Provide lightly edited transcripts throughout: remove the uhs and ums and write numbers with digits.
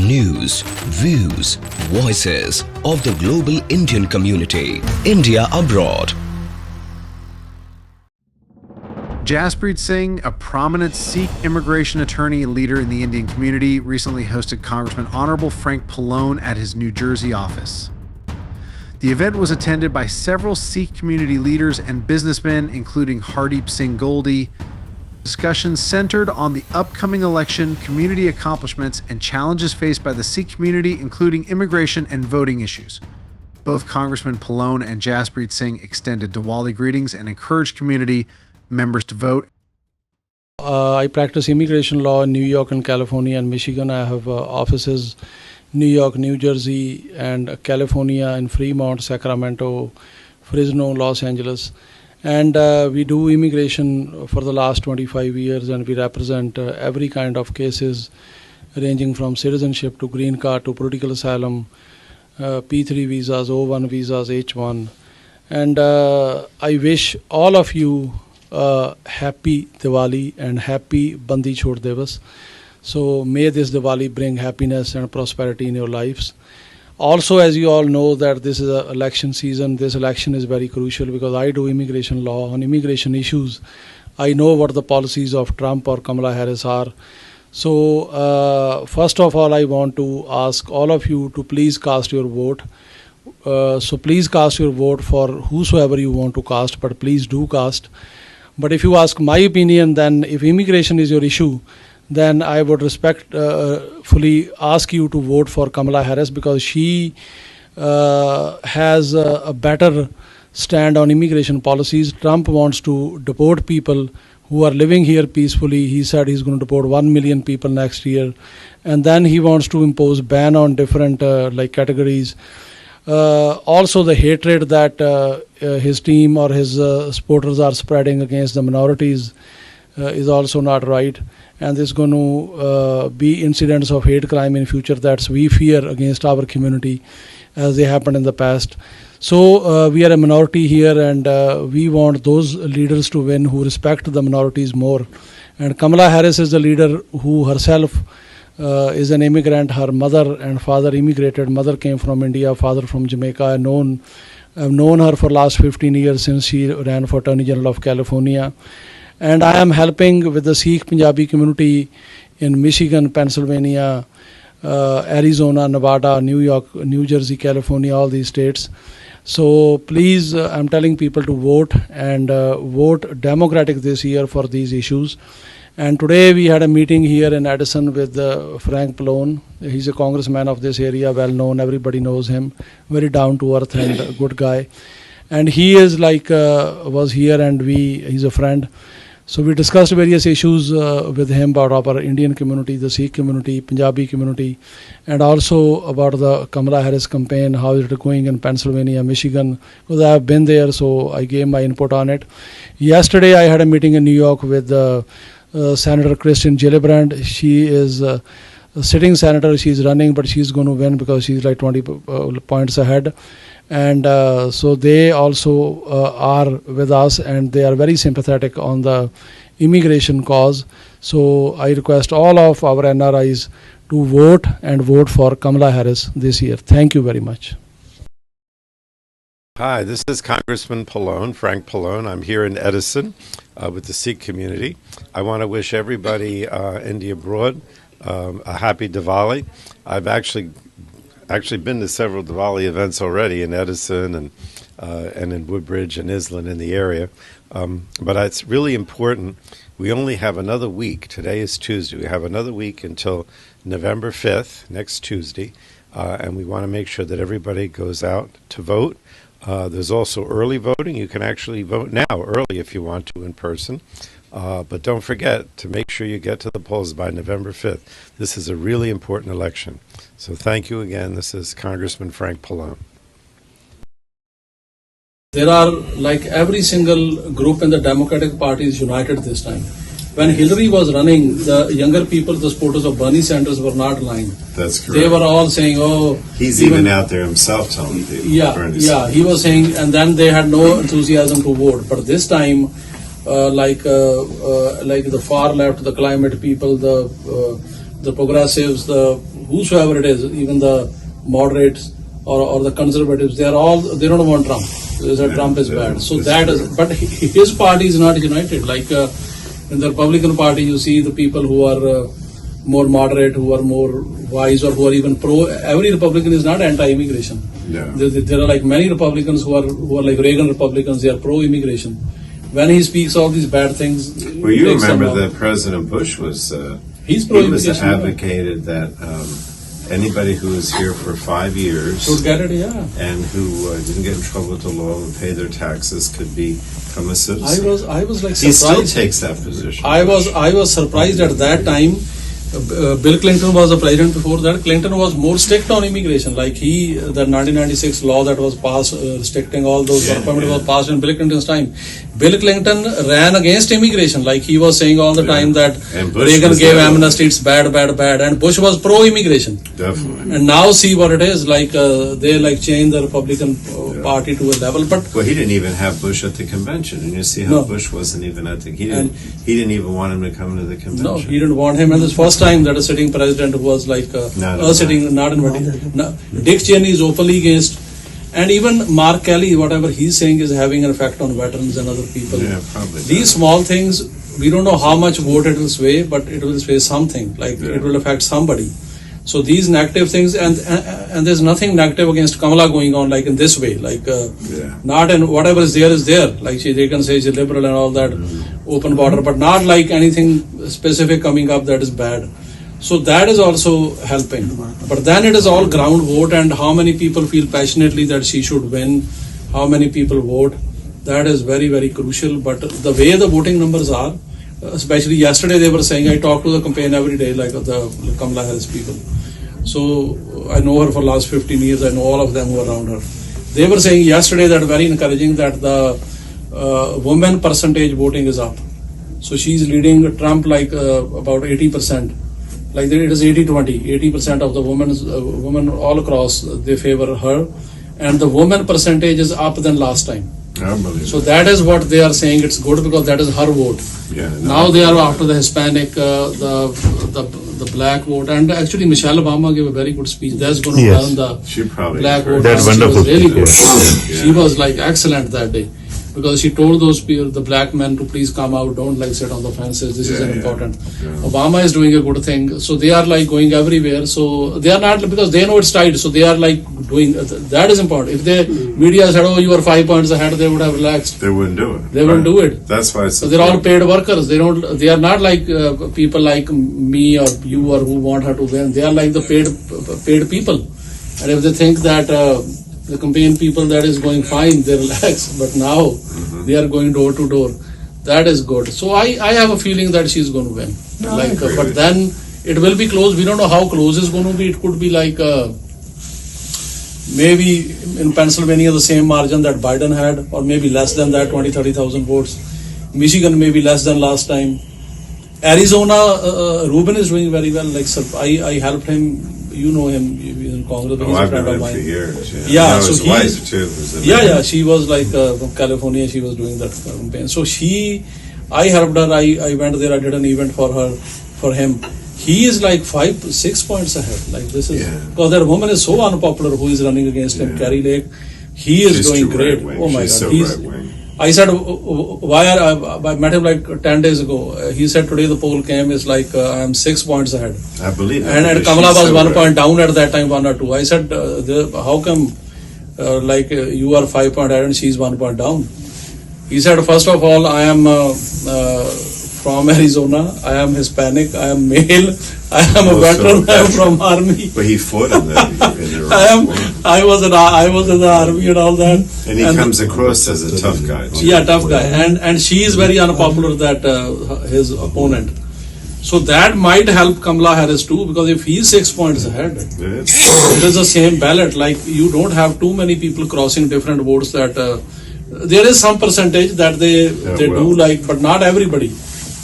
News, views, voices of the global Indian community. India abroad. Jaspreet Singh, a prominent Sikh immigration attorney and leader in the Indian community, recently hosted Congressman Honorable Frank Pallone at his New Jersey office. The event was attended by several Sikh community leaders and businessmen, including Hardeep Singh Goldy. Discussions centered on the upcoming election, community accomplishments, and challenges faced by the Sikh community, including immigration and voting issues. Both Congressman Pallone and Jaspreet Singh extended Diwali greetings and encouraged community members to vote. I practice immigration law in New York and California and Michigan. I have offices New York, New Jersey, and California in Fremont, Sacramento, Fresno, Los Angeles. And we do immigration for the last 25 years, and we represent every kind of cases ranging from citizenship to green card to political asylum, P3 visas, O1 visas, H1. And I wish all of you happy Diwali and happy Bandi Chhod Divas. So may this Diwali bring happiness and prosperity in your lives. Also, as you all know that this is an election season, this election is very crucial because I do immigration law on immigration issues. I know what the policies of Trump or Kamala Harris are. So first of all, I want to ask all of you to please cast your vote. So please cast your vote for whosoever you want to cast, but please do cast. But if you ask my opinion, then if immigration is your issue, then I would respectfully ask you to vote for Kamala Harris because she has a better stand on immigration policies. Trump wants to deport people who are living here peacefully. He said he's going to deport 1 million people next year. And then he wants to impose ban on different categories. Also the hatred that his team or his supporters are spreading against the minorities is also not right. And there's going to be incidents of hate crime in future that we fear against our community as they happened in the past. So we are a minority here, and we want those leaders to win who respect the minorities more. And Kamala Harris is the leader who herself is an immigrant. Her mother and father immigrated. Mother came from India, father from Jamaica. I've known her for last 15 years since she ran for Attorney General of California. And I am helping with the Sikh Punjabi community in Michigan, Pennsylvania, Arizona, Nevada, New York, New Jersey, California, all these states. So please, I'm telling people to vote and vote Democratic this year for these issues. And today we had a meeting here in Edison with Frank Pallone. He's a congressman of this area, well known, everybody knows him, very down to earth and a good guy. And he is was here and he's a friend. So we discussed various issues with him about our Indian community, the Sikh community, Punjabi community, and also about the Kamala Harris campaign, how is it going in Pennsylvania, Michigan, because I have been there, so I gave my input on it. Yesterday I had a meeting in New York with Senator Kristen Gillibrand. She is a sitting senator, she's running, but she's going to win because she's like 20 points ahead. And so they also are with us, and they are very sympathetic on the immigration cause. So I request all of our NRIs to vote and vote for Kamala Harris this year. Thank you very much. Hi, this is Congressman Pallone, Frank Pallone. I'm here in Edison with the Sikh community. I want to wish everybody India abroad a happy Diwali. I've actually been to several Diwali events already in Edison and in Woodbridge and Island in the area. But it's really important. We only have another week. Today is Tuesday. We have another week until November 5th, next Tuesday. And we want to make sure that everybody goes out to vote. There's also early voting. You can actually vote now early if you want to in person. But don't forget to make sure you get to the polls by November 5th. This is a really important election. So thank you again. This is Congressman Frank Pallone. There are every single group in the Democratic Party is united this time. When Hillary was running, the younger people, the supporters of Bernie Sanders were not lying. That's correct. They were all saying, oh... He's even out there himself telling people. Yeah, he was saying, and then they had no enthusiasm to vote. But this time, the far left, the climate people, the progressives, the whosoever it is, even the moderates or the conservatives, they don't want Trump. They say Trump is bad. So that is, but his party is not united. Like in the Republican Party, you see the people who are more moderate, who are more wise, or who are even pro. Every Republican is not anti-immigration. Yeah. There are like many Republicans who are like Reagan Republicans. They are pro-immigration. When he speaks all these bad things, well, you remember that President Bush was he was advocated that anybody who is here for 5 years should get it, yeah, and who didn't get in trouble with the law and pay their taxes could become a citizen. I was like surprised. He still takes that position. I was surprised at that time. Bill Clinton was the president before that. Clinton was more strict on immigration. Like the 1996 law that was passed restricting all those work permits was passed in Bill Clinton's time. Bill Clinton ran against immigration. Like he was saying all the time that Reagan gave amnesty, it's bad. And Bush was pro-immigration. Definitely. And now see what it is. Like they like changed the Republican Party to a level. But well, he didn't even have Bush at the convention, and you see how Bush wasn't even at the. He didn't even want him to come to the convention. No, he didn't want him. And this first time that a sitting president was like not invited. No, Dick Cheney is openly against, and even Mark Kelly, whatever he's saying is having an effect on veterans and other people. Yeah, probably. These small things, we don't know how much vote it will sway, but it will sway something. Like it will affect somebody. So these negative things, and there's nothing negative against Kamala going on like in this way, like not in whatever is there. Like they can say she's liberal and all that, open border, but not like anything specific coming up that is bad. So that is also helping. But then it is all ground vote, and how many people feel passionately that she should win, how many people vote, that is very, very crucial. But the way the voting numbers are, especially yesterday they were saying, I talk to the campaign every day, like the Kamala Harris people. So I know her for last 15 years, I know all of them who are around her. They were saying yesterday that very encouraging that the women percentage voting is up. So she's leading Trump like about 80%. Like it is 80-20. 80% of the women all across, they favor her. And the woman percentage is up than last time. So that is what they are saying. It's good because that is her vote. Yeah, now they are after the Hispanic, the black vote, and actually Michelle Obama gave a very good speech. That's going to turn the black vote. That's wonderful. She was really good. She was like excellent that day because she told those people, the black men, to please come out. Don't like sit on the fences. This is important. Obama is doing a good thing. So they are like going everywhere. So they are not, because they know it's tight. So they are like doing that is important. If the media said, "Oh, you are 5 points ahead," they would have relaxed. They wouldn't do it. They wouldn't do it. That's why. So they're all paid workers. They don't. They are not like people like me or you or who want her to win. They are like the paid people. And if they think that the campaign people that is going fine, they relax. But now they are going door to door. That is good. So I have a feeling that she's going to win. But then it will be close. We don't know how close it's going to be. It could be like maybe in Pennsylvania the same margin that Biden had, or maybe less than that, 20,000-30,000 votes. Michigan maybe less than last time. Arizona, Ruben is doing very well. Like I helped him. You know him in Congress. He's a friend of mine. For years. Yeah, so his wife too. She was like from California. She was doing that campaign. So I helped her. I went there. I did an event for him. He is like 5-6 points ahead. Like this is because that woman is so unpopular who is running against him, Carrie Lake. She's doing great. Oh my God, so right-wing. I said, I met him like 10 days ago. He said today the poll came is like I am 6 points ahead. I believe that. And Kamala was 1 point down at that time, 1 or 2. I said, how come you are 5 point ahead and she's 1 point down? He said, first of all, I am from Arizona. I am Hispanic. I am male. I am a veteran. I am from army. But he fought in the I was in the army and all that. And he comes across as a tough guy. Yeah, tough guy. And she is very unpopular, that his opponent. So that might help Kamala Harris too, because if he's 6 points ahead, it is the same ballot. Like you don't have too many people crossing different votes. That there is some percentage that they do like, but not everybody.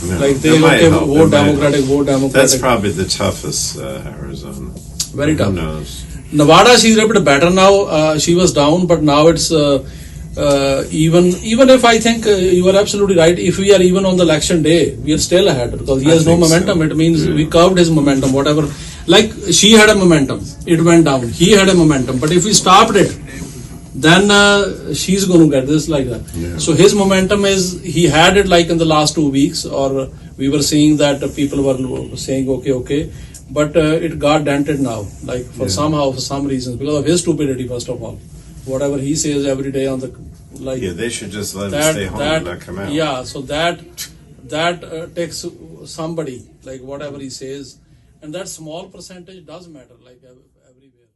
No, like they vote Democratic. That's probably the toughest Arizona. Very tough. Who knows? Nevada, she's a bit better now. She was down, but now it's even if I think you are absolutely right. If we are even on the election day, we are still ahead because he has no momentum. It means we curbed his momentum. Whatever like she had a momentum, it went down. He had a momentum, but if we stopped it, then she's going to get this like that. Yeah. So his momentum is, he had it like in the last 2 weeks, or we were seeing that people were saying okay, but it got dented now, like for somehow, for some reasons, because of his stupidity, first of all. Whatever he says every day on the, like. Yeah, they should just let him stay home and not come out. Yeah, so that takes somebody, like whatever he says, and that small percentage does matter, like everywhere.